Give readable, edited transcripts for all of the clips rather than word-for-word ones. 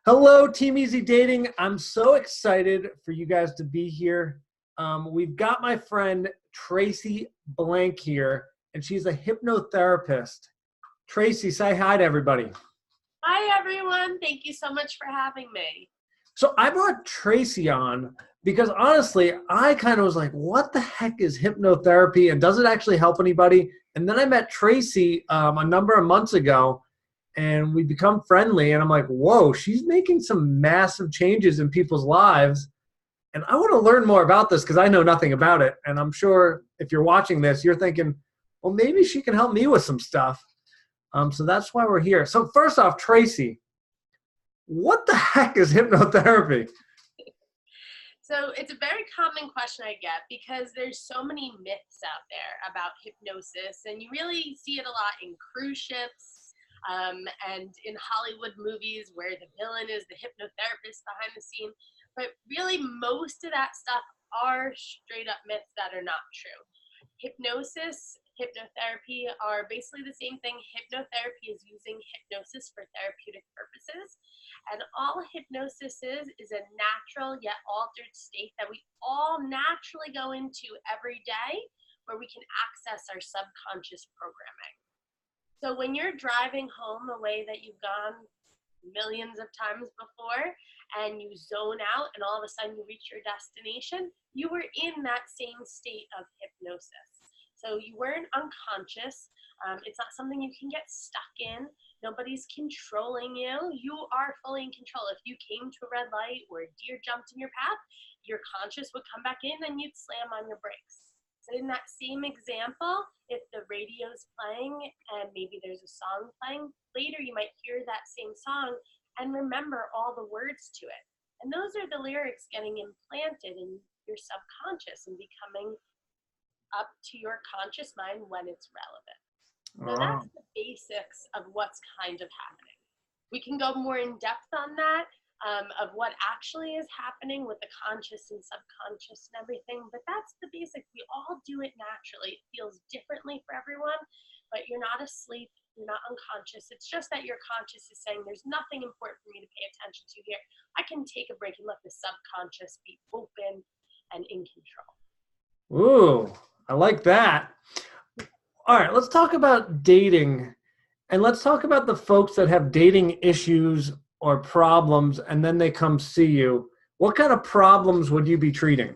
Hello, Team Easy Dating. I'm so excited for you guys to be here. We've got my friend Traci Blank here, and she's a hypnotherapist. Traci, say hi to everybody. Hi, everyone. Thank you so much for having me. So I brought Traci on because honestly, I kind of was like, what the heck is hypnotherapy and does it actually help anybody? And then I met Traci a number of months ago and we become friendly and I'm like, whoa, she's making some massive changes in people's lives. And I want to learn more about this because I know nothing about it. And I'm sure if you're watching this, you're thinking, well, maybe she can help me with some stuff. So that's why we're here. So first off, Traci, what the heck is hypnotherapy? So it's a very common question I get because there's so many myths out there about hypnosis, and you really see it a lot in cruise ships and in Hollywood movies where the villain is the hypnotherapist behind the scene. But really, most of that stuff are straight up myths that are not true. Hypnosis, hypnotherapy are basically the same thing. Hypnotherapy is using hypnosis for therapeutic purposes. And all hypnosis is a natural yet altered state that we all naturally go into every day where we can access our subconscious programming. So when you're driving home a way that you've gone millions of times before and you zone out and all of a sudden you reach your destination, you were in that same state of hypnosis. So you weren't unconscious. It's not something you can get stuck in. Nobody's controlling you. You are fully in control. If you came to a red light or a deer jumped in your path, your conscious would come back in and you'd slam on your brakes. So in that same example, if the radio's playing and maybe there's a song playing, later you might hear that same song and remember all the words to it. And those are the lyrics getting implanted in your subconscious and becoming up to your conscious mind when it's relevant. So that's the basics of what's kind of happening. We can go more in depth on that, of what actually is happening with the conscious and subconscious and everything, but that's the basic. We all do it naturally. It feels differently for everyone, but you're not asleep, you're not unconscious. It's just that your conscious is saying there's nothing important for me to pay attention to here. I can take a break and let the subconscious be open and in control. Ooh, I like that. All right, let's talk about dating. And let's talk about the folks that have dating issues or problems and then they come see you. What kind of problems would you be treating?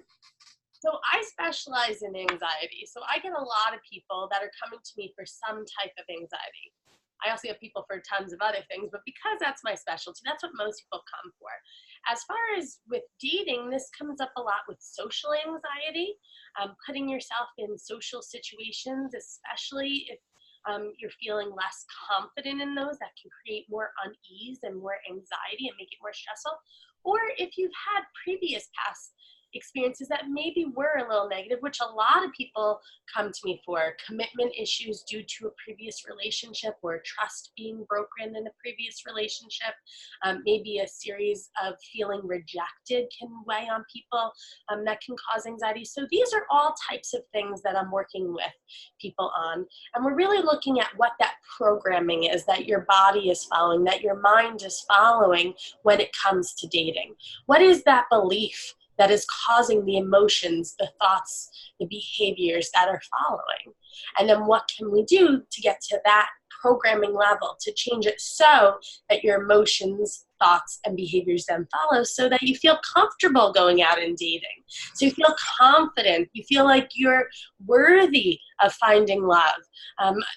So I specialize in anxiety. So I get a lot of people that are coming to me for some type of anxiety. I also have people for tons of other things, but because that's my specialty, that's what most people come for. As far as with dating, this comes up a lot with social anxiety, putting yourself in social situations, especially if you're feeling less confident in those, that can create more unease and more anxiety and make it more stressful. Or if you've had previous past experiences that maybe were a little negative, which a lot of people come to me for, commitment issues due to a previous relationship or trust being broken in a previous relationship, maybe a series of feeling rejected can weigh on people, that can cause anxiety. So these are all types of things that I'm working with people on, and we're really looking at what that programming is that your body is following, that your mind is following when it comes to dating. What is that belief that is causing the emotions, the thoughts, the behaviors that are following? And then what can we do to get to that programming level, to change it so that your emotions, thoughts, and behaviors then follow, so that you feel comfortable going out and dating. So you feel confident, you feel like you're worthy of finding love,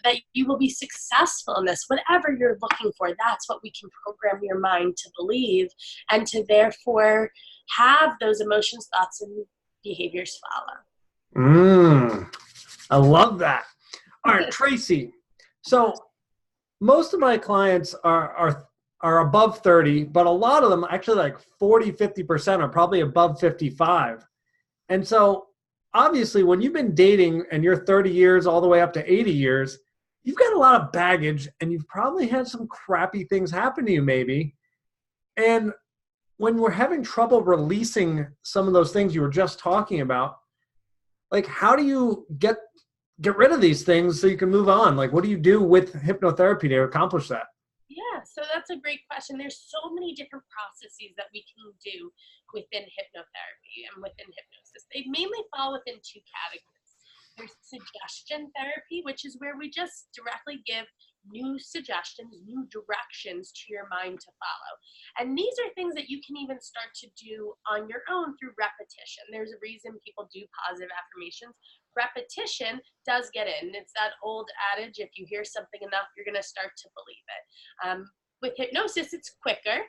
that you will be successful in this. Whatever you're looking for, that's what we can program your mind to believe, and to therefore have those emotions, thoughts, and behaviors follow. I love that. All right, Traci. So most of my clients are above 30, but a lot of them, actually like 40, 50% are probably above 55. And so obviously when you've been dating and you're 30 years all the way up to 80 years, you've got a lot of baggage and you've probably had some crappy things happen to you maybe. And when we're having trouble releasing some of those things you were just talking about, like how do you get rid of these things so you can move on? Like what do you do with hypnotherapy to accomplish that? Yeah, so that's a great question. There's so many different processes that we can do within hypnotherapy and within hypnosis. They mainly fall within two categories. There's suggestion therapy, which is where we just directly give new suggestions, new directions to your mind to follow. And these are things that you can even start to do on your own through repetition. There's a reason people do positive affirmations. Repetition does get in. It's that old adage, if you hear something enough, you're going to start to believe it. With hypnosis, it's quicker.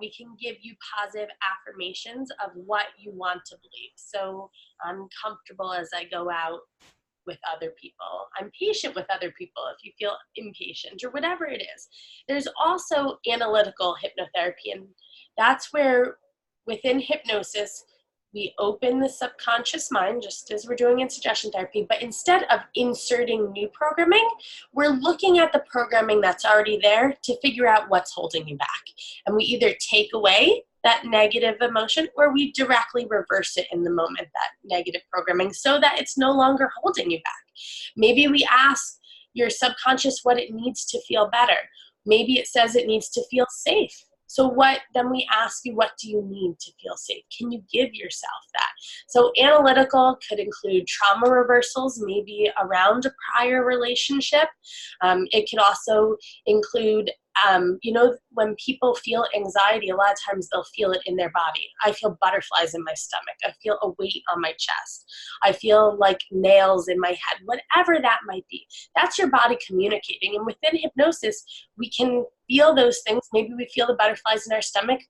We can give you positive affirmations of what you want to believe. So I'm comfortable as I go out with other people. I'm patient with other people if you feel impatient or whatever it is. There's also analytical hypnotherapy, and that's where within hypnosis, we open the subconscious mind, just as we're doing in suggestion therapy, but instead of inserting new programming, we're looking at the programming that's already there to figure out what's holding you back. And we either take away that negative emotion or we directly reverse it in the moment, that negative programming, so that it's no longer holding you back. Maybe we ask your subconscious what it needs to feel better. Maybe it says it needs to feel safe. So then we ask you, what do you need to feel safe? Can you give yourself that? So analytical could include trauma reversals, maybe around a prior relationship. It could also include, when people feel anxiety, a lot of times they'll feel it in their body. I feel butterflies in my stomach. I feel a weight on my chest. I feel like nails in my head, whatever that might be. That's your body communicating. And within hypnosis, we can feel those things. Maybe we feel the butterflies in our stomach.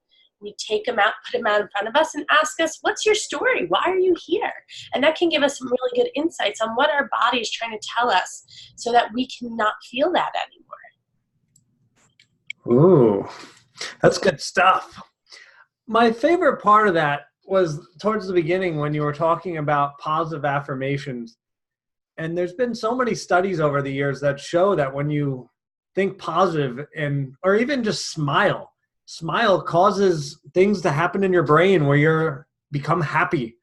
We take them out, put them out in front of us, and ask us, what's your story? Why are you here? And that can give us some really good insights on what our body is trying to tell us so that we cannot feel that anymore. Ooh, that's good stuff. My favorite part of that was towards the beginning when you were talking about positive affirmations. And there's been so many studies over the years that show that when you think positive or even just smile causes things to happen in your brain where you become happy.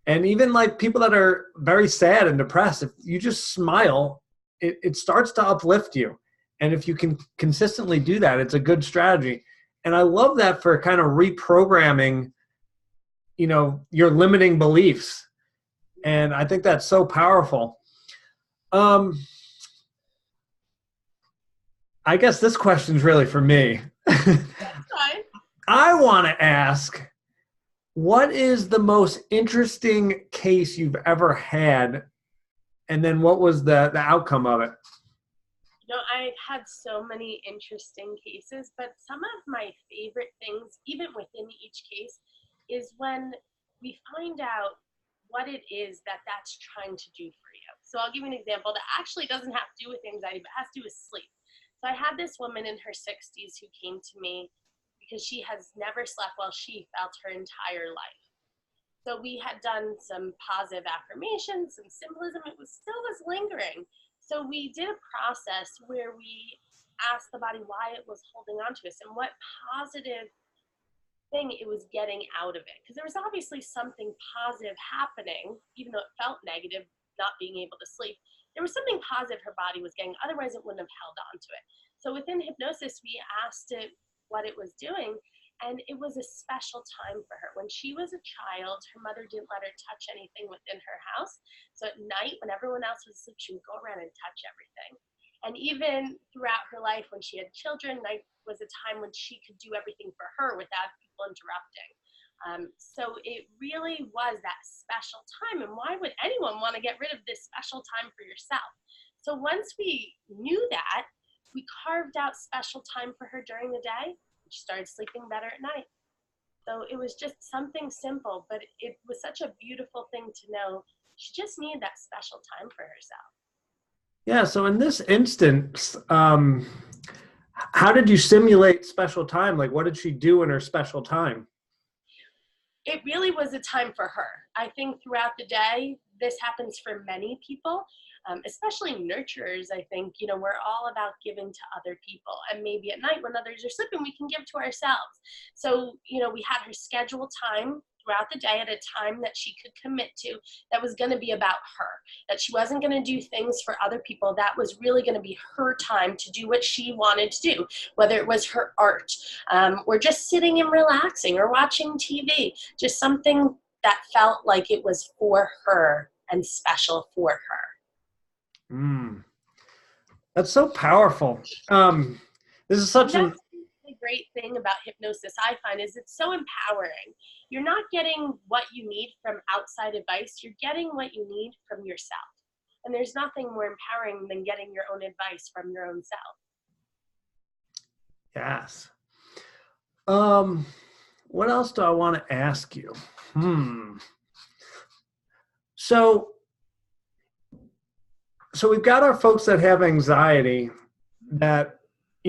And even like people that are very sad and depressed, if you just smile, it starts to uplift you. And if you can consistently do that, it's a good strategy. And I love that for kind of reprogramming, your limiting beliefs. And I think that's so powerful. I guess this question's really for me. I want to ask, what is the most interesting case you've ever had? And then what was the outcome of it? I've had so many interesting cases, but some of my favorite things, even within each case, is when we find out what it is that's trying to do for you. So I'll give you an example that actually doesn't have to do with anxiety, but has to do with sleep. So I had this woman in her 60s who came to me because she has never slept well she felt her entire life. So we had done some positive affirmations, some symbolism. It still was lingering. So we did a process where we asked the body why it was holding on to us and what positive thing it was getting out of it. Because there was obviously something positive happening, even though it felt negative, not being able to sleep. There was something positive her body was getting, otherwise it wouldn't have held on to it. So within hypnosis, we asked it what it was doing, and it was a special time for her. When she was a child, her mother didn't let her touch anything within her house. So at night, when everyone else was asleep, she would go around and touch everything. And even throughout her life, when she had children, night was a time when she could do everything for her without people interrupting. So it really was that special time. And why would anyone want to get rid of this special time for yourself? So once we knew that, we carved out special time for her during the day. She started sleeping better at night. So it was just something simple, but it was such a beautiful thing to know. She just needed that special time for herself. Yeah, so in this instance, how did you simulate special time? Like, what did she do in her special time? It really was a time for her. I think throughout the day, this happens for many people, especially nurturers. I think, we're all about giving to other people. And maybe at night when others are sleeping, we can give to ourselves. So, we had her schedule time throughout the day at a time that she could commit to, that was going to be about her, that she wasn't going to do things for other people. That was really going to be her time to do what she wanted to do, whether it was her art, or just sitting and relaxing or watching TV, just something that felt like it was for her and special for her. That's so powerful. This is such an The great thing about hypnosis, I find, is it's so empowering. You're not getting what you need from outside advice. You're getting what you need from yourself. And there's nothing more empowering than getting your own advice from your own self. yes. What else do I want to ask you? So we've got our folks that have anxiety that,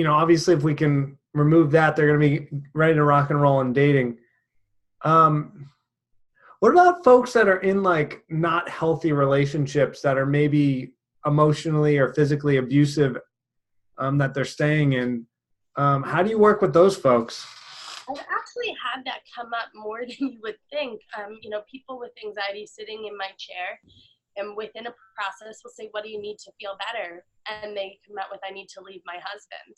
obviously if we can remove that, they're going to be ready to rock and roll and dating. What about folks that are in like not healthy relationships that are maybe emotionally or physically abusive, that they're staying in? How do you work with those folks? I've actually had that come up more than you would think. People with anxiety sitting in my chair, and within a process will say, what do you need to feel better? And they come out with, I need to leave my husband.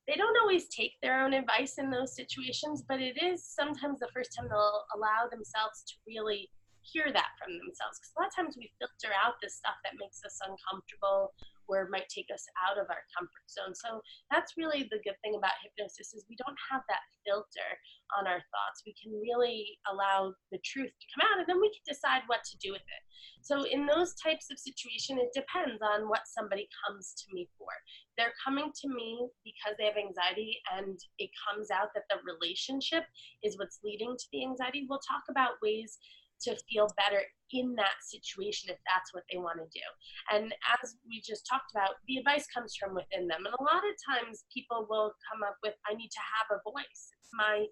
They don't always take their own advice in those situations, but it is sometimes the first time they'll allow themselves to really hear that from themselves. Because a lot of times we filter out this stuff that makes us uncomfortable or might take us out of our comfort zone. So that's really the good thing about hypnosis, is we don't have that filter on our thoughts. We can really allow the truth to come out, and then we can decide what to do with it. So in those types of situations, it depends on what somebody comes to me for. They're coming to me because they have anxiety and it comes out that the relationship is what's leading to the anxiety. We'll talk about ways to feel better in that situation if that's what they want to do. And as we just talked about, the advice comes from within them. And a lot of times people will come up with, I need to have a voice. It's my,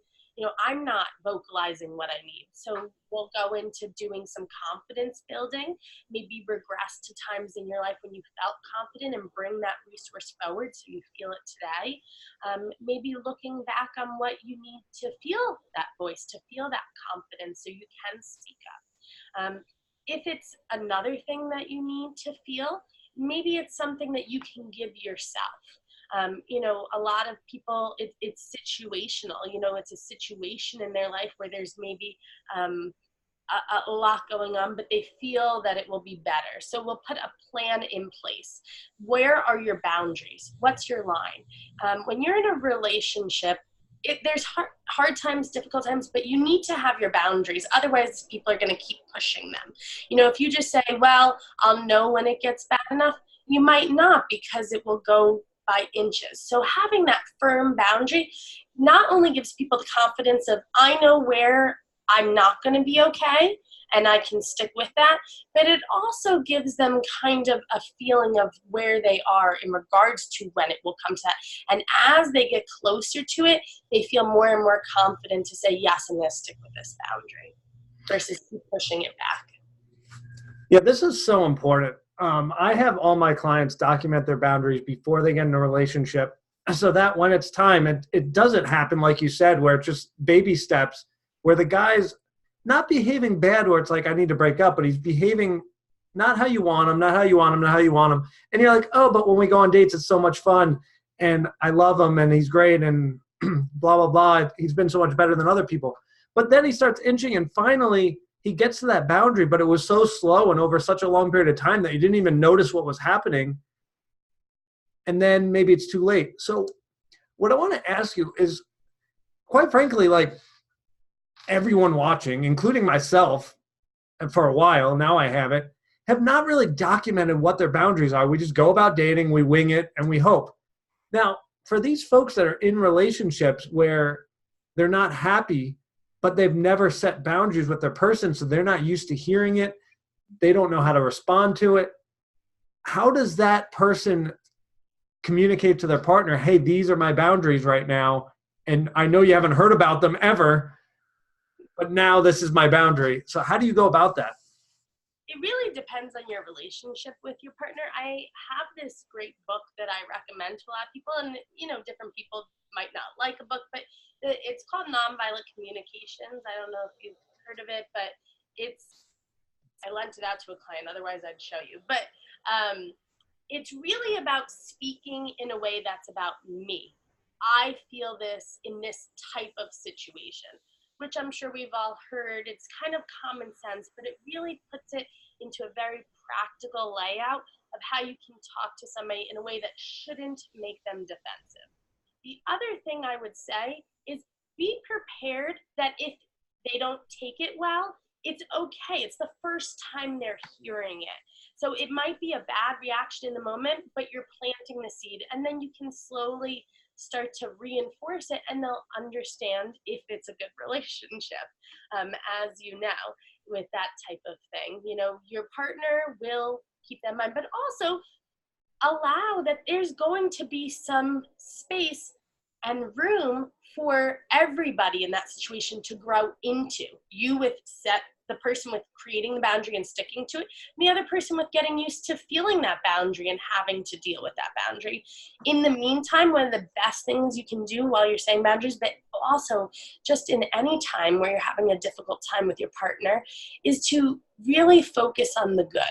I'm not vocalizing what I need. So we'll go into doing some confidence building, maybe regress to times in your life when you felt confident and bring that resource forward so you feel it today. Maybe looking back on what you need to feel that voice, to feel that confidence so you can speak up. If it's another thing that you need to feel, maybe it's something that you can give yourself. A lot of people, it's situational. It's a situation in their life where there's maybe a lot going on, but they feel that it will be better. So we'll put a plan in place. Where are your boundaries? What's your line? When you're in a relationship, there's hard times, difficult times, but you need to have your boundaries. Otherwise, people are going to keep pushing them. If you just say, well, I'll know when it gets bad enough, you might not, because it will go by inches. So having that firm boundary not only gives people the confidence of, I know where I'm not going to be okay and I can stick with that, but it also gives them kind of a feeling of where they are in regards to when it will come to that. And as they get closer to it, they feel more and more confident to say, yes, I'm going to stick with this boundary versus keep pushing it back. Yeah, this is so important. I have all my clients document their boundaries before they get in a relationship, so that when it's time, it doesn't happen, like you said, where it's just baby steps, where the guy's not behaving bad, where it's like, I need to break up, but he's behaving not how you want him, not how you want him, not how you want him. And you're like, oh, but when we go on dates, it's so much fun, and I love him, and he's great, and blah, blah, blah. He's been so much better than other people. But then he starts inching, and finally he gets to that boundary, but it was so slow and over such a long period of time that you didn't even notice what was happening. And then maybe it's too late. So what I want to ask you is, quite frankly, like everyone watching, including myself, and for a while, now I have not really documented what their boundaries are. We just go about dating, we wing it, and we hope. Now, for these folks that are in relationships where they're not happy, but they've never set boundaries with their person, so they're not used to hearing it, they don't know how to respond to it, how does that person communicate to their partner, hey, these are my boundaries right now, and I know you haven't heard about them ever, but now this is my boundary. So how do you go about that? It really depends on your relationship with your partner. I have this great book that I recommend to a lot of people, and different people might not like a book, but it's called Nonviolent Communications. I don't know if you've heard of it, but I lent it out to a client, otherwise I'd show you. But it's really about speaking in a way that's about me. I feel this in this type of situation, which I'm sure we've all heard. It's kind of common sense, but it really puts it into a very practical layout of how you can talk to somebody in a way that shouldn't make them defensive. The other thing I would say is be prepared that if they don't take it well, it's okay. It's the first time they're hearing it. So it might be a bad reaction in the moment, but you're planting the seed, and then you can slowly start to reinforce it, and they'll understand if it's a good relationship, as you know, with that type of thing. You know, your partner will keep that in mind, but also allow that there's going to be some space and room for everybody in that situation to grow into. You with the person with creating the boundary and sticking to it, and the other person with getting used to feeling that boundary and having to deal with that boundary. In the meantime, one of the best things you can do while you're saying boundaries, but also just in any time where you're having a difficult time with your partner, is to really focus on the good.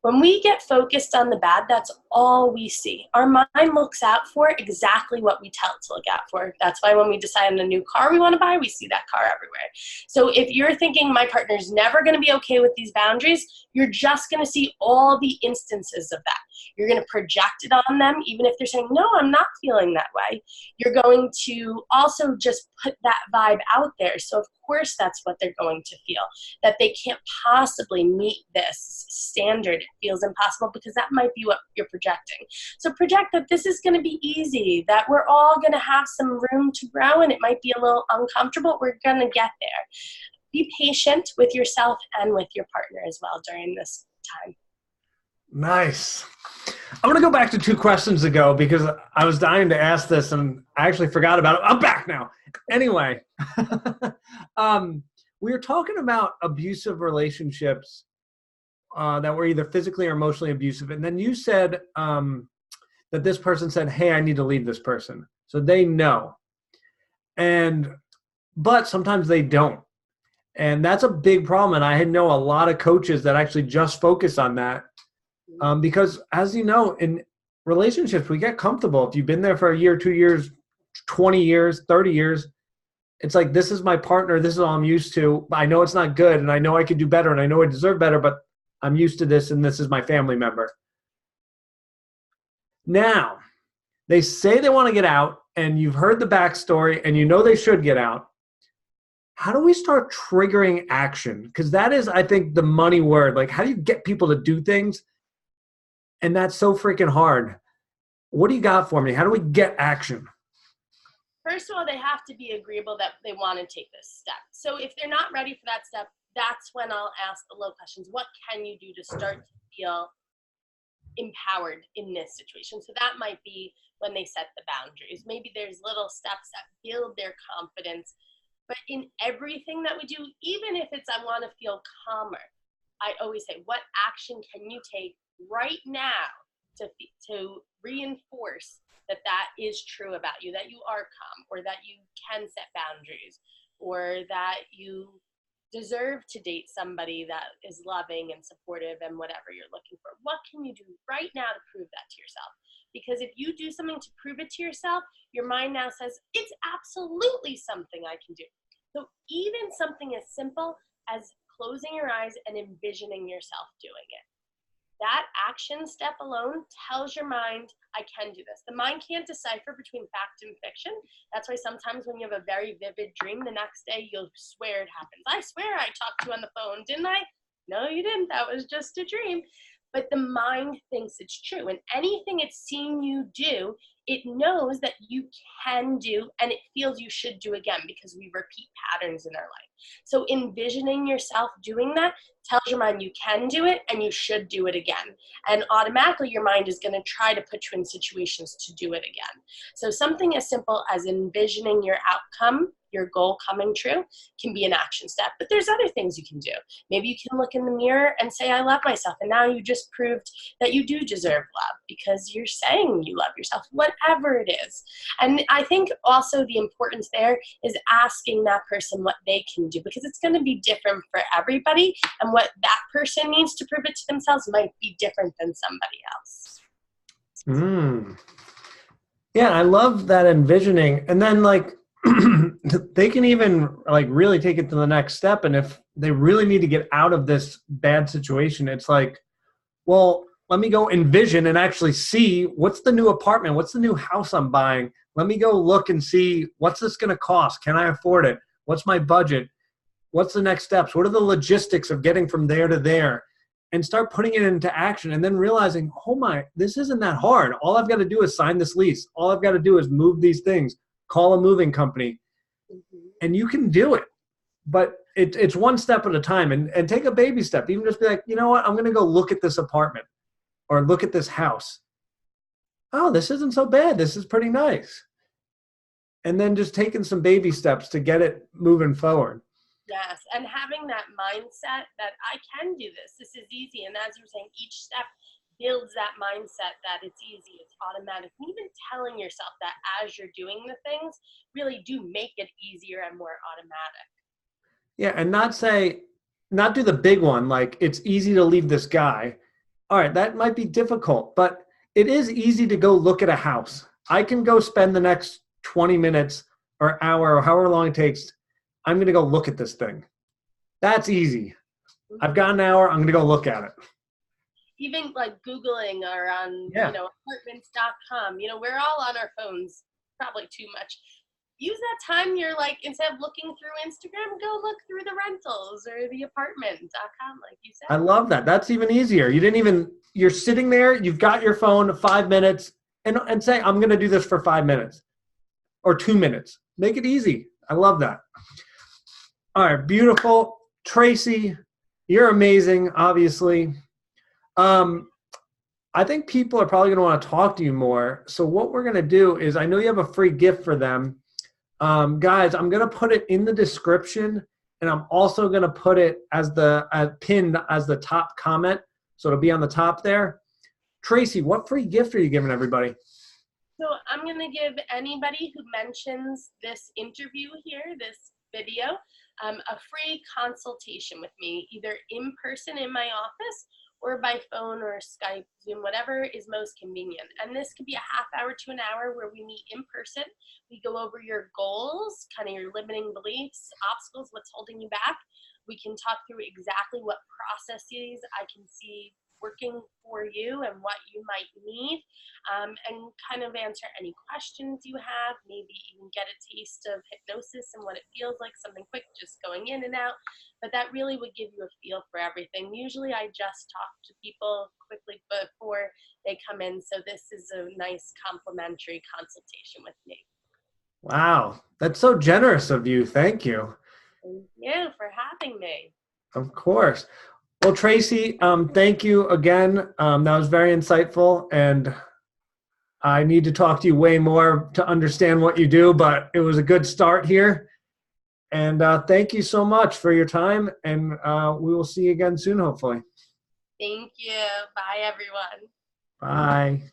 When we get focused on the bad, that's all we see. Our mind looks out for exactly what we tell it to look out for. That's why when we decide on a new car we want to buy, we see that car everywhere. So if you're thinking my partner's never going to be okay with these boundaries, you're just going to see all the instances of that. You're going to project it on them, even if they're saying, no, I'm not feeling that way. You're going to also just put that vibe out there. So of course that's what they're going to feel, that they can't possibly meet this standard. It feels impossible because that might be what you're projecting. So project that this is going to be easy, that we're all going to have some room to grow, and it might be a little uncomfortable. We're going to get there. Be patient with yourself and with your partner as well during this time. Nice. I'm going to go back to 2 questions ago because I was dying to ask this and I actually forgot about it. I'm back now. Anyway, we were talking about abusive relationships that were either physically or emotionally abusive. And then you said that this person said, hey, I need to leave this person. So they know. But sometimes they don't. And that's a big problem. And I know a lot of coaches that actually just focus on that. Because as you know, in relationships, we get comfortable. If you've been there for a year, 2 years, 20 years, 30 years, it's like, this is my partner. This is all I'm used to. I know it's not good, and I know I could do better, and I know I deserve better, but I'm used to this, and this is my family member. Now, they say they want to get out, and you've heard the backstory, and you know they should get out. How do we start triggering action? Because that is, I think, the money word. Like, how do you get people to do things? And that's so freaking hard. What do you got for me? How do we get action? First of all, they have to be agreeable that they want to take this step. So if they're not ready for that step, that's when I'll ask the low questions. What can you do to start to feel empowered in this situation? So that might be when they set the boundaries. Maybe there's little steps that build their confidence. But in everything that we do, even if it's I want to feel calmer, I always say, what action can you take right now to reinforce that is true about you, that you are calm, or that you can set boundaries, or that you deserve to date somebody that is loving and supportive and whatever you're looking for. What can you do right now to prove that to yourself? Because if you do something to prove it to yourself, your mind now says, it's absolutely something I can do. So even something as simple as closing your eyes and envisioning yourself doing it. That action step alone tells your mind, I can do this. The mind can't decipher between fact and fiction. That's why sometimes when you have a very vivid dream, the next day you'll swear it happens. I swear I talked to you on the phone, didn't I? No, you didn't. That was just a dream. But the mind thinks it's true. And anything it's seen you do, it knows that you can do, and it feels you should do again because we repeat patterns in our life. So envisioning yourself doing that tells your mind you can do it and you should do it again. And automatically your mind is going to try to put you in situations to do it again. So something as simple as envisioning your outcome, your goal coming true, can be an action step. But there's other things you can do. Maybe you can look in the mirror and say, I love myself. And now you just proved that you do deserve love because you're saying you love yourself. Whatever whatever it is. And I think also the importance there is asking that person what they can do, because it's going to be different for everybody, and what that person needs to prove it to themselves might be different than somebody else. Yeah, I love that envisioning. And then like they can even like really take it to the next step. And if they really need to get out of this bad situation, it's like, well, let me go envision and actually see what's the new apartment, what's the new house I'm buying. Let me go look and see what's this going to cost. Can I afford it? What's my budget? What's the next steps? What are the logistics of getting from there to there? And start putting it into action, and then realizing, oh my, this isn't that hard. All I've got to do is sign this lease. All I've got to do is move these things, call a moving company, and you can do it. But it's one step at a time, and take a baby step. Even just be like, you know what, I'm going to go look at this apartment or look at this house. Oh, this isn't so bad. This is pretty nice. And then just taking some baby steps to get it moving forward. Yes, and having that mindset that I can do this. This is easy. And as you're saying, each step builds that mindset that it's easy, it's automatic. And even telling yourself that as you're doing the things really do make it easier and more automatic. Yeah, and not do the big one, like it's easy to leave this guy. All right, that might be difficult, but it is easy to go look at a house. I can go spend the next 20 minutes or hour or however long it takes. I'm going to go look at this thing. That's easy. I've got an hour. I'm going to go look at it. Even like Googling or on, apartments.com, we're all on our phones probably too much. Use that time you're like, instead of looking through Instagram, go look through the rentals or the apartment.com, like you said. I love that. That's even easier. You're sitting there, you've got your phone 5 minutes and say, I'm going to do this for 5 minutes or 2 minutes. Make it easy. I love that. All right, beautiful. Traci, you're amazing, obviously. I think people are probably going to want to talk to you more. So what we're going to do is, I know you have a free gift for them. Guys, I'm going to put it in the description, and I'm also going to put it as pinned as the top comment. So it'll be on the top there. Traci, what free gift are you giving everybody? So I'm going to give anybody who mentions this interview here, this video, a free consultation with me, either in person in my office or by phone or Skype, Zoom, whatever is most convenient. And this could be a half hour to an hour where we meet in person. We go over your goals, kind of your limiting beliefs, obstacles, what's holding you back. We can talk through exactly what processes I can see working for you and what you might need, and kind of answer any questions you have, maybe even get a taste of hypnosis and what it feels like, something quick, just going in and out. But that really would give you a feel for everything. Usually I just talk to people quickly before they come in, so this is a nice complimentary consultation with me. Wow, that's so generous of you. Thank you. Thank you for having me. Of course. Well, Traci, thank you again. That was very insightful, and I need to talk to you way more to understand what you do, but it was a good start here. And thank you so much for your time, and we will see you again soon, hopefully. Thank you. Bye, everyone. Bye.